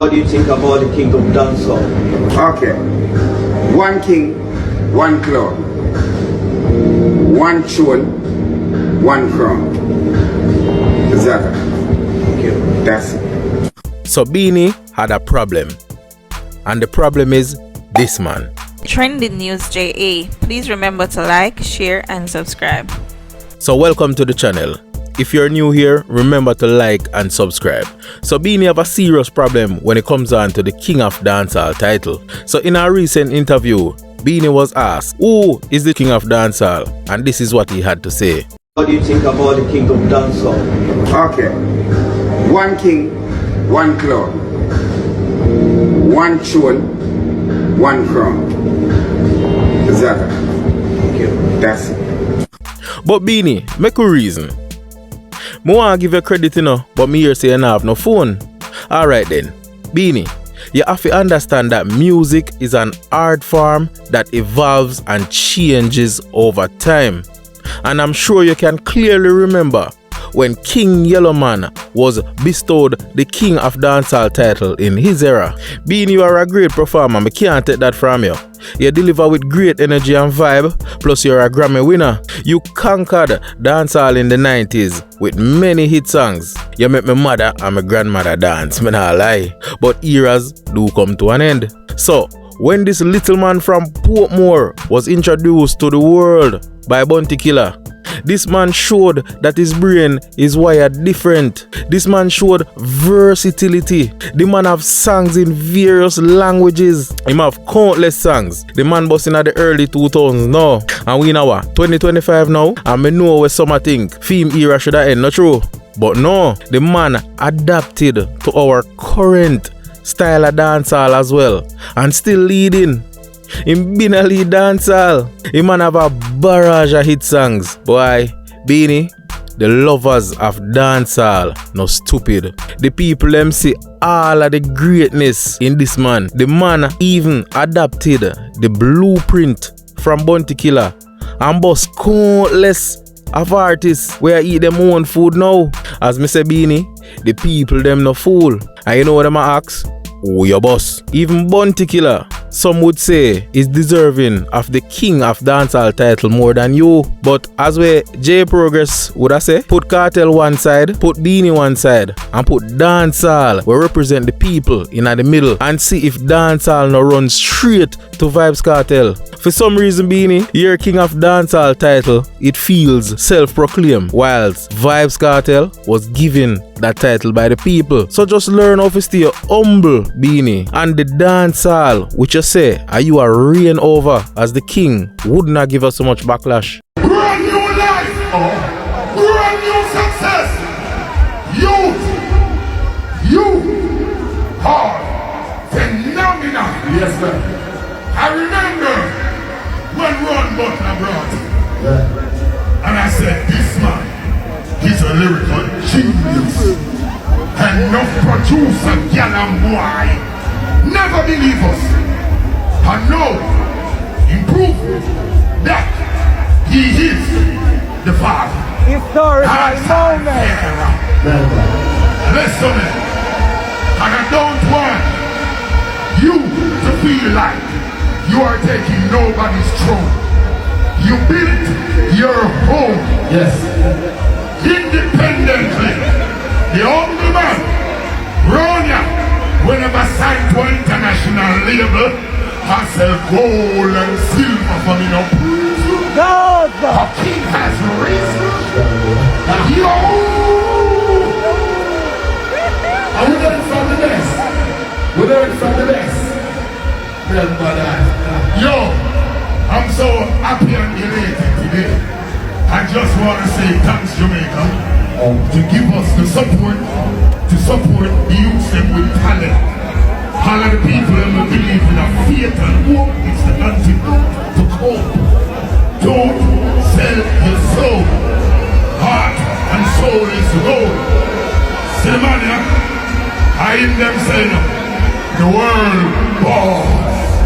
What do you think about the king of dancehall? Okay. One king, one clown. One throne, one crown. Exactly. Thank you. That's it. So Beenie had a problem. And the problem is this man. Trending News JA. Please remember to like, share and subscribe. So welcome to the channel. If you're new here, remember to like and subscribe. So Beenie have a serious problem when it comes on to the King of Dancehall title. So in a recent interview, Beenie was asked, who is the King of Dancehall? And this is what he had to say. What do you think about the king of dancehall? Okay. One king, one clown. One throne, one crown. Exactly. Thank you. That's it. But Beenie, make a reason. I want to give you credit, but me here say you don't have no phone. Alright then, Beenie, you have to understand that music is an art form that evolves and changes over time. And I'm sure you can clearly remember when King Yellowman was bestowed the King of Dancehall title in his era. Beenie, you are a great performer, I can't take that from you. You deliver with great energy and vibe, plus you're a Grammy winner. You conquered dancehall in the 90s with many hit songs. You make my mother and my grandmother dance, me not lie. But eras do come to an end. So, when this little man from Portmore was introduced to the world by Bounty Killer, this man showed that his brain is wired different. This man showed versatility. The man have songs in various languages. He have countless songs. The man busting at the early 2000s now. And we know what? 2025 now. And I know where some think film era should have end, not true? But no, the man adapted to our current style of dancehall as well. And still leading. Him been a lead dancehall. Him man have a barrage of hit songs. Boy, Beenie, the lovers of dancehall no stupid. The people them see all of the greatness in this man. The man even adapted the blueprint from Bounty Killer and bust countless of artists where eat them own food now. As me say Beenie, the people them no fool. And you know what them a ask? Who your boss? Even Bounty Killer, some would say, is deserving of the King of Dancehall title more than you. But as we J Progress would I say, put Kartel one side, put Beenie one side, and put Dancehall, we represent the people in the middle, and see if Dancehall no run straight to Vybz Kartel. For some reason, Beenie, your King of Dancehall title, it feels self-proclaimed, whilst Vybz Kartel was given that title by the people. So just learn how to stay humble, Beenie, and the dancehall, which you say, are you a reign over as the king, would not give us so much backlash. Brand new life, brand new success. You are phenomenal. Yes, sir. I remember when Ron Butler brought it, and I said, this man, he's a lyrical genius. And no producer, gal and boy, never believe us. And now, improve that he is the father. Historical moment. Listen, and I don't want you to feel like you are taking nobody's throne. You built your home. Yes. Independently. The only man, Ronya, whenever signed to an international label, has sell gold and silver for me no prison. A king has risen. Yo! And we learn from the best. We learn from the best. Yo, I'm so happy and elated today. I just want to say thanks, Jamaica, to give us the support, the youth them with talent. All of the people that will believe in a faith and hope is the antidote to cope. Don't sell your soul. Heart and soul is gold. See the man, yeah? I hear them saying, the world boss.